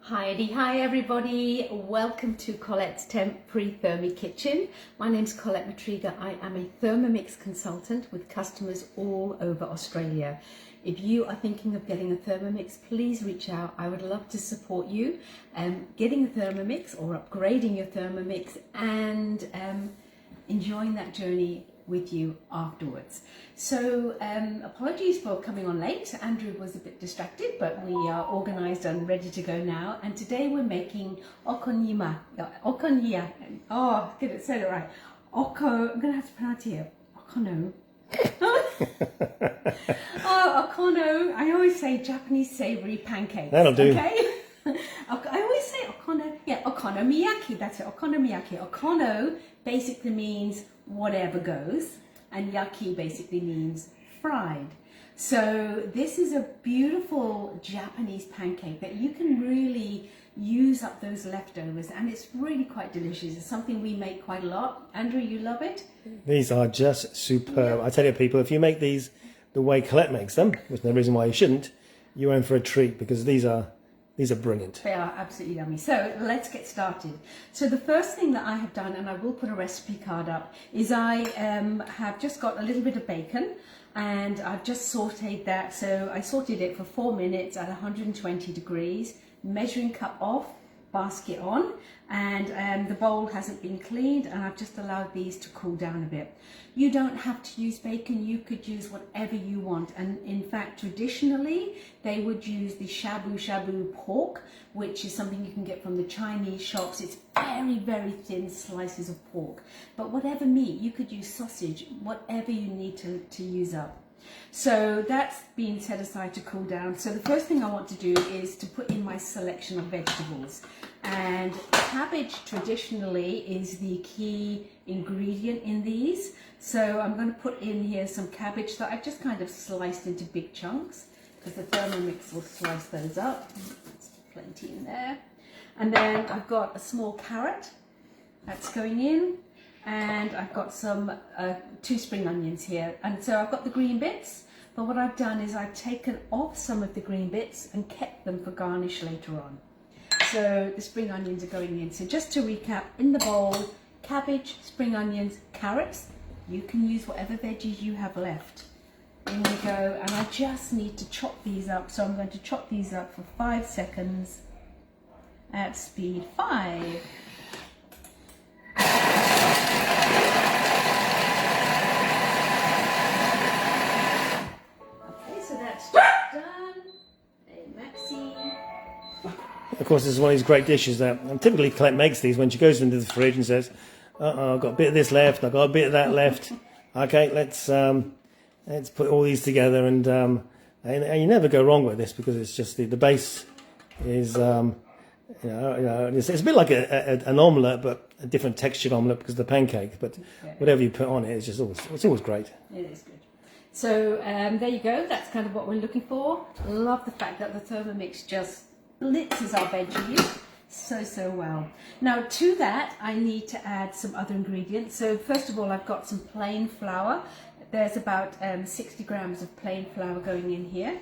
Hi everybody, welcome to Colette's Temporary Thermi Kitchen. My name is Colette Matriga. I am a Thermomix consultant with customers all over Australia. If you are thinking of getting a Thermomix, please reach out. I would love to support you getting a Thermomix or upgrading your Thermomix and enjoying that journey with you afterwards. So apologies for coming on late. Andrew was a bit distracted, but we are organized and ready to go now. And today we're making okonomiyaki. Oh, get it, said it right. I'm gonna have to pronounce it here. Okono. Oh, okono. I always say Japanese savoury pancakes. That'll do. Okay. I always say okono. Yeah, okonomiyaki. That's it. Okonomiyaki. Okono basically means whatever goes, and yaki basically means fried. So this is a beautiful Japanese pancake that you can really use up those leftovers, and it's really quite delicious. It's something we make quite a lot. Andrew, you love it? These are just superb. I tell you people, if you make these the way Colette makes them, there's no reason why you shouldn't, you're in for a treat, because these are brilliant. They are absolutely yummy. So let's get started. So the first thing that I have done, and I will put a recipe card up, is I have just got a little bit of bacon and I've just sauteed that. So I sauteed it for 4 minutes at 120 degrees, measuring cup off, basket on, and the bowl hasn't been cleaned, and I've just allowed these to cool down a bit. You don't have to use bacon, you could use whatever you want, and in fact traditionally they would use the shabu pork, which is something you can get from the Chinese shops. It's very thin slices of pork, but whatever meat, you could use sausage, whatever you need to use up. So that's been set aside to cool down. So the first thing I want to do is to put in my selection of vegetables, and cabbage traditionally is the key ingredient in these. So I'm going to put in here some cabbage that I've just kind of sliced into big chunks, because the Thermomix will slice those up. There's plenty in there. And then I've got a small carrot that's going in. And I've got some 2 spring onions here, and so I've got the green bits, but what I've done is I've taken off some of the green bits and kept them for garnish later on. So the spring onions are going in. So just to recap, in the bowl, cabbage, spring onions, carrots. You can use whatever veggies you have left. In we go, and I just need to chop these up, so I'm going to chop these up for 5 seconds at speed 5. Of course, this is one of these great dishes that typically Colette makes these when she goes into the fridge and says, I've got a bit of this left, I've got a bit of that left. Okay, let's put all these together, and you never go wrong with this, because it's just the base is it's a bit like an omelette, but a different textured omelette because of the pancake. But whatever you put on it, it's always great. It is good. So there you go. That's kind of what we're looking for. Love the fact that the Thermomix just blitzes our veggies so well. Now to that I need to add some other ingredients. So first of all, I've got some plain flour. There's about 60 grams of plain flour going in here.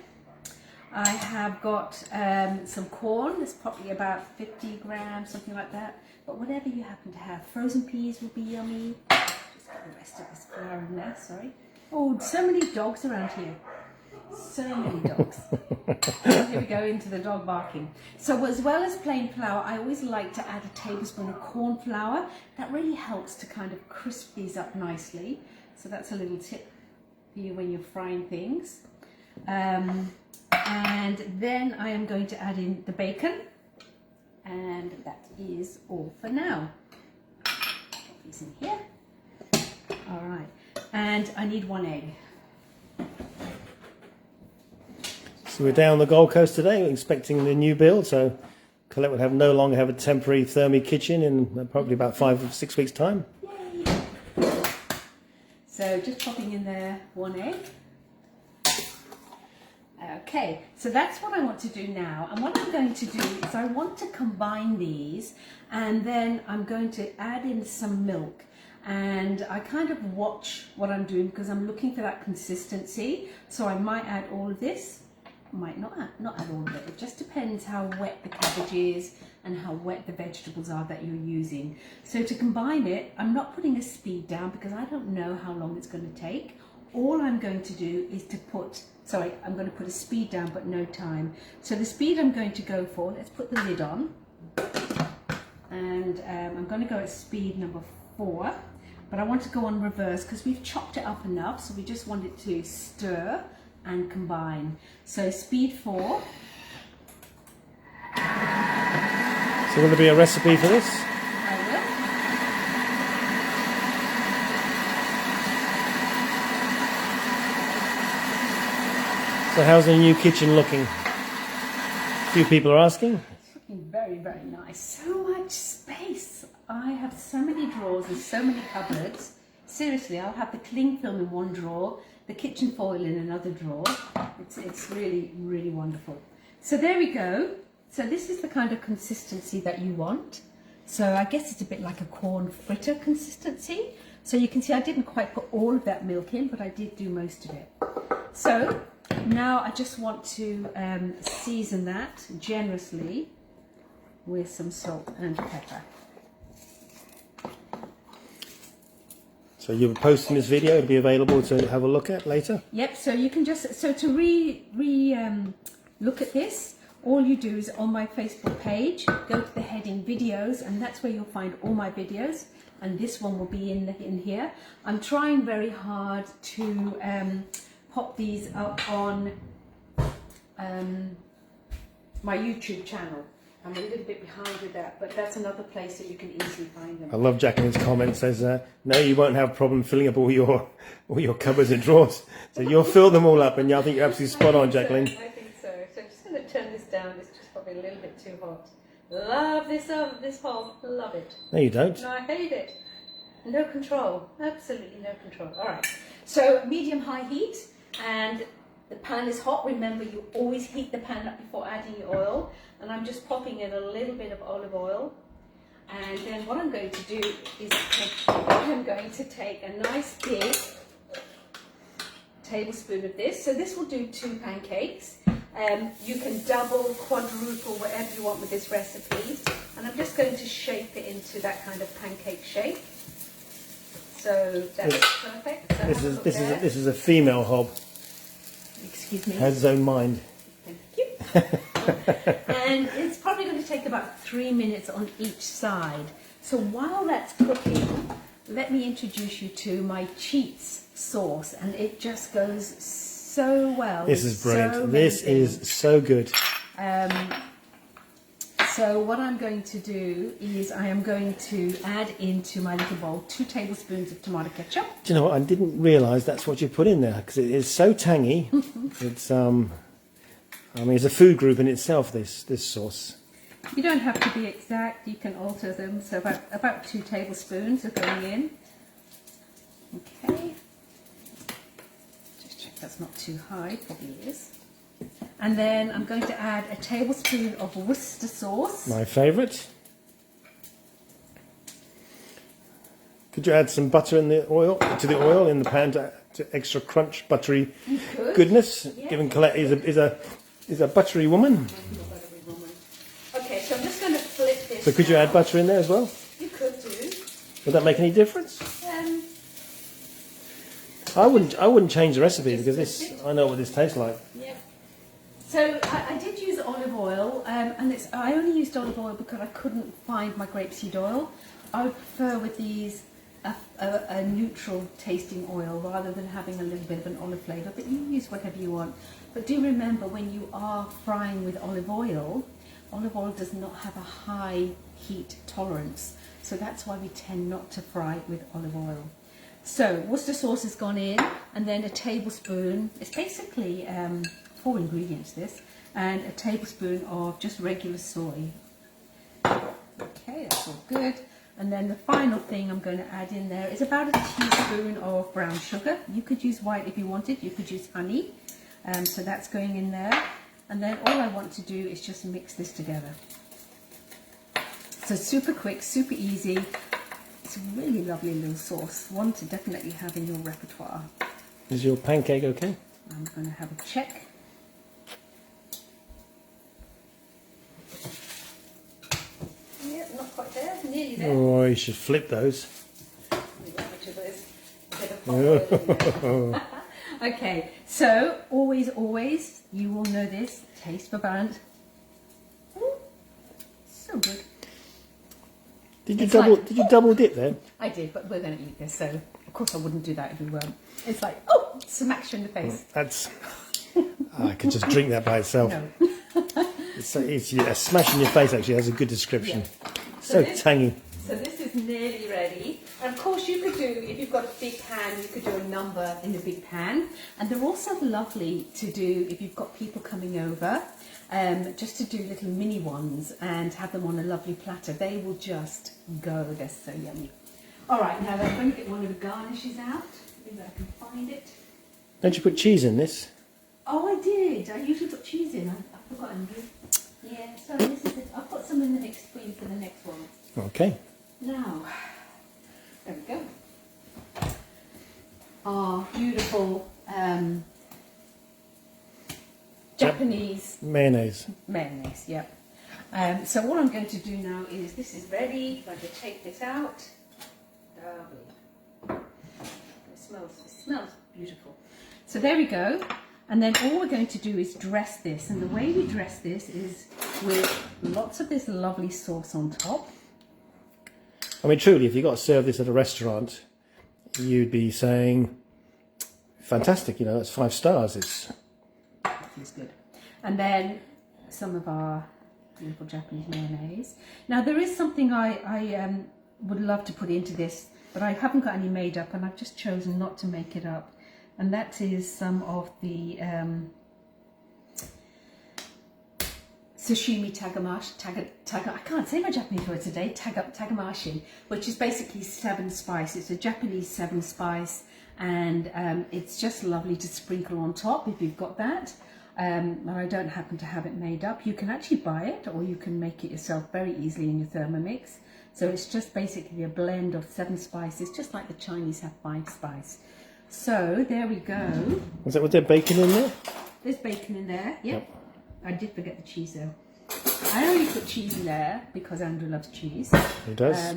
I have got some corn. There's probably about 50 grams, something like that, but whatever you happen to have. Frozen peas will be yummy. Just got the rest of this flour in there, sorry. Oh, so many dogs around here. So many dogs. Here we go into the dog barking. So as well as plain flour, I always like to add a tablespoon of corn flour. That really helps to kind of crisp these up nicely. So that's a little tip for you when you're frying things. And then I am going to add in the bacon. And that is all for now. Put these in here. All right. And I need 1 egg. So we're down the Gold Coast today, we're expecting the new build, so Colette would no longer have a temporary Thermi kitchen in probably about 5 or 6 weeks' time. Yay. So just popping in there 1 egg. Okay, so that's what I want to do now, and what I'm going to do is I want to combine these, and then I'm going to add in some milk. And I kind of watch what I'm doing because I'm looking for that consistency, so I might add all of this. Might not add all of it. It just depends how wet the cabbage is and how wet the vegetables are that you're using. So to combine it, I'm not putting a speed down because I don't know how long it's going to take. All I'm going to do is to put, sorry, I'm going to put a speed down but no time. So the speed I'm going to go for, let's put the lid on. And I'm going to go at speed number 4. But I want to go on reverse because we've chopped it up enough, so we just want it to stir and combine. So speed 4. So will there be a recipe for this? I will. So how's the new kitchen looking? A few people are asking. It's looking very, very nice. So much space. I have so many drawers and so many cupboards. Seriously, I'll have the cling film in one drawer, the kitchen foil in another drawer. It's really, really wonderful. So there we go. So this is the kind of consistency that you want. So I guess it's a bit like a corn fritter consistency. So you can see I didn't quite put all of that milk in, but I did do most of it. So now I just want to season that generously with some salt and pepper. So you're posting this video, it'll be available to have a look at later? Yep, so you can just, so to look at this, all you do is on my Facebook page, go to the heading videos, and that's where you'll find all my videos, and this one will be in here. I'm trying very hard to pop these up on my YouTube channel. I'm a little bit behind with that, but that's another place that you can easily find them. I love Jacqueline's comment, says, no, you won't have a problem filling up all your cupboards and drawers. So you'll fill them all up, and I think you're absolutely spot on, Jacqueline. I think so. So I'm just going to turn this down. It's just probably a little bit too hot. Love this hob. Love it. No, you don't. No, I hate it. No control. Absolutely no control. All right. So medium-high heat, and the pan is hot. Remember, you always heat the pan up before adding your oil. And I'm just popping in a little bit of olive oil. And then what I'm going to do is I'm going to take a nice big tablespoon of this. So this will do 2 pancakes. You can double, quadruple, whatever you want with this recipe. And I'm just going to shape it into that kind of pancake shape. So that's perfect. So this is a female hob. Excuse me. Has its own mind. Thank you. And it's probably going to take about 3 minutes on each side. So while that's cooking, let me introduce you to my cheats sauce, and it just goes so well. This is brilliant. So this is so good. So what I'm going to do is I am going to add into my little bowl 2 tablespoons of tomato ketchup. Do you know what? I didn't realise that's what you put in there, because it is so tangy. It's I mean, it's a food group in itself, this sauce. You don't have to be exact, you can alter them. So about 2 tablespoons are going in. Okay. Just check that's not too high, probably is. And then I'm going to add a tablespoon of Worcester sauce. My favourite. Could you add some butter in the oil in the pan to extra crunch, buttery goodness? Yeah. Given Colette is a buttery woman. Okay, so I'm just going to flip this. So could you add butter in there as well? You could do. Would that make any difference? I wouldn't change the recipe because I know what this tastes like. Yeah. So I did use olive oil, and I only used olive oil because I couldn't find my grapeseed oil. I would prefer with these a neutral tasting oil rather than having a little bit of an olive flavour, but you use whatever you want. But do remember, when you are frying with olive oil does not have a high heat tolerance, so that's why we tend not to fry with olive oil. So Worcester sauce has gone in, and then a tablespoon, it's basically 4 ingredients this, and a tablespoon of just regular soy. Okay, that's all good. And then the final thing I'm going to add in there is about a teaspoon of brown sugar. You could use white if you wanted, you could use honey. So that's going in there. And then all I want to do is just mix this together. So super quick, super easy. It's a really lovely little sauce, one to definitely have in your repertoire. Is your pancake okay? I'm going to have a check. quite there, nearly there. Oh, you should flip those. Okay, so always, you will know this, taste for balance. So good. Did you double dip there? I did, but we're going to eat this, so of course I wouldn't do that if we weren't. It's like, oh, smacks you in the face. That's. I could just drink that by itself. No. It's yeah, a smash in your face. Actually, that's a good description. Yeah. So tangy. So this is nearly ready. And of course you could do, if you've got a big pan, you could do a number in the big pan. And they're also lovely to do if you've got people coming over, just to do little mini ones and have them on a lovely platter. They will just go, they're so yummy. All right, now I'm going to get one of the garnishes out, if I can find it. Don't you put cheese in this? Oh, I did. I usually put cheese in. I forgot, Andrew. Yeah, so this is it. I'll put some in the next for you for the next one. Okay. Now, there we go. Our beautiful Japanese mayonnaise. Mayonnaise, yeah. So what I'm going to do now is, this is ready. I'm going to take this out. Lovely. It smells beautiful. So there we go. And then all we're going to do is dress this. And the way we dress this is with lots of this lovely sauce on top. I mean, truly, if you got to serve this at a restaurant, you'd be saying, fantastic, you know, that's 5 stars. It's good. And then some of our beautiful Japanese mayonnaise. Now, there is something I would love to put into this, but I haven't got any made up, and I've just chosen not to make it up. And that is some of the sashimi I can't say my Japanese word today, tagamashi, which is basically 7 spice. It's a Japanese 7 spice, and it's just lovely to sprinkle on top if you've got that. And I don't happen to have it made up. You can actually buy it, or you can make it yourself very easily in your Thermomix. So it's just basically a blend of 7 spices, just like the Chinese have 5 spice. So there we go. Was there bacon in there? There's bacon in there, yep. I did forget the cheese though. I only put cheese in there because Andrew loves cheese. He does.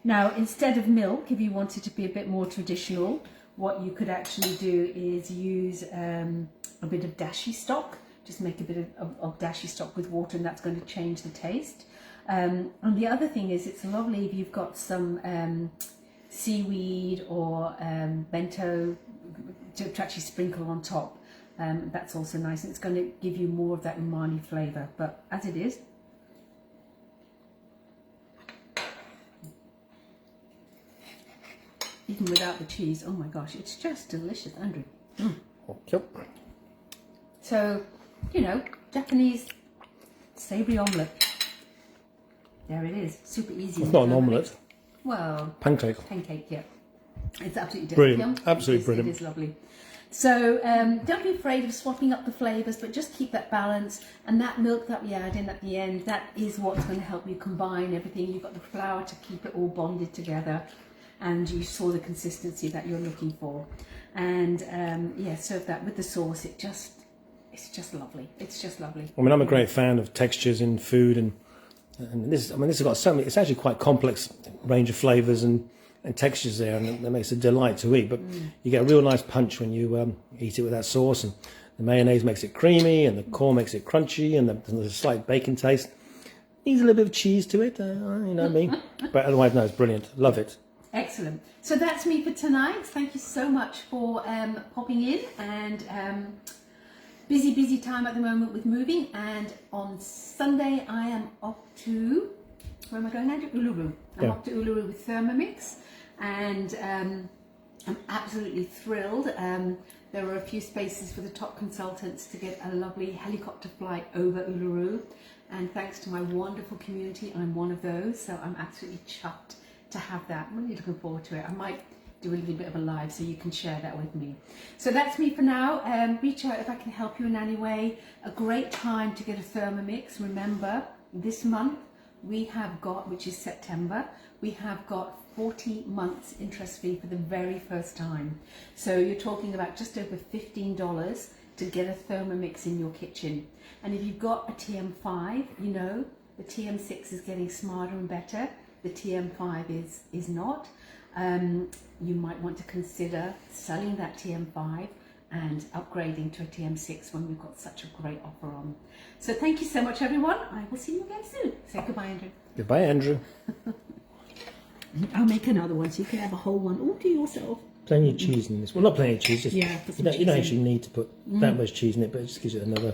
Now, instead of milk, if you wanted to be a bit more traditional, what you could actually do is use a bit of dashi stock. Just make a bit of dashi stock with water, and that's going to change the taste. And the other thing is, it's lovely if you've got some seaweed or bento to actually sprinkle on top. That's also nice, and it's going to give you more of that umami flavour. But as it is, even without the cheese, oh my gosh, it's just delicious, Andrew. Yep. So, you know, Japanese savoury omelette. There it is, super easy. It's not an omelette. Well, pancake, yeah. It's absolutely brilliant. Absolutely brilliant. It is lovely. So don't be afraid of swapping up the flavours, but just keep that balance. And that milk that we add in at the end, that is what's going to help you combine everything. You've got the flour to keep it all bonded together, and you saw the consistency that you're looking for. And yeah, serve that with the sauce. It's just lovely. It's just lovely. I mean, I'm a great fan of textures in food, and this has got so many. It's actually quite complex range of flavours and textures there, and that makes it a delight to eat. But you get a real nice punch when you eat it with that sauce, and the mayonnaise makes it creamy, and the corn makes it crunchy, and there's a slight bacon taste. Needs a little bit of cheese to it, you know me. But otherwise, no, it's brilliant. Love it. Excellent. So that's me for tonight. Thank you so much for popping in, and busy time at the moment with moving. And on Sunday I am off to, where am I going now? To Uluru. I'm off to Uluru with Thermomix, and I'm absolutely thrilled. There were a few spaces for the top consultants to get a lovely helicopter flight over Uluru, and thanks to my wonderful community, I'm one of those, so I'm absolutely chuffed to have that. I'm really looking forward to it. I might do a little bit of a live so you can share that with me. So that's me for now. Reach out if I can help you in any way. A great time to get a Thermomix. Remember, this month we have got, which is September, we have got 40 months interest free for the very first time. So you're talking about just over $15 to get a Thermomix in your kitchen. And if you've got a TM5, you know, The TM6 is getting smarter and better. The TM5 is not. You might want to consider selling that TM5 and upgrading to a TM6 when we've got such a great offer on. So thank you so much, everyone. I will see you again soon. Say goodbye, Andrew. Goodbye, Andrew. I'll make another one so you can have a whole one all to yourself. Plenty of cheese in this. Well, not plenty of cheese. Just, Yeah, you don't actually need to put that much cheese in it, but it just gives it another.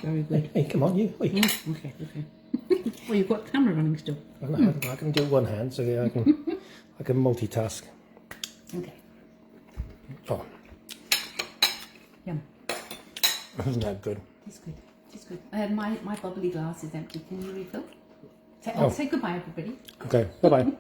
Very good. Hey, come on, you. Oi. Okay. Well, you've got camera running still. I can do it one hand, so yeah, I can multitask. Okay. Oh, Yum. isn't that good? It's good. It's good. My bubbly glass is empty. Can you refill? Say goodbye, everybody. Okay, bye bye.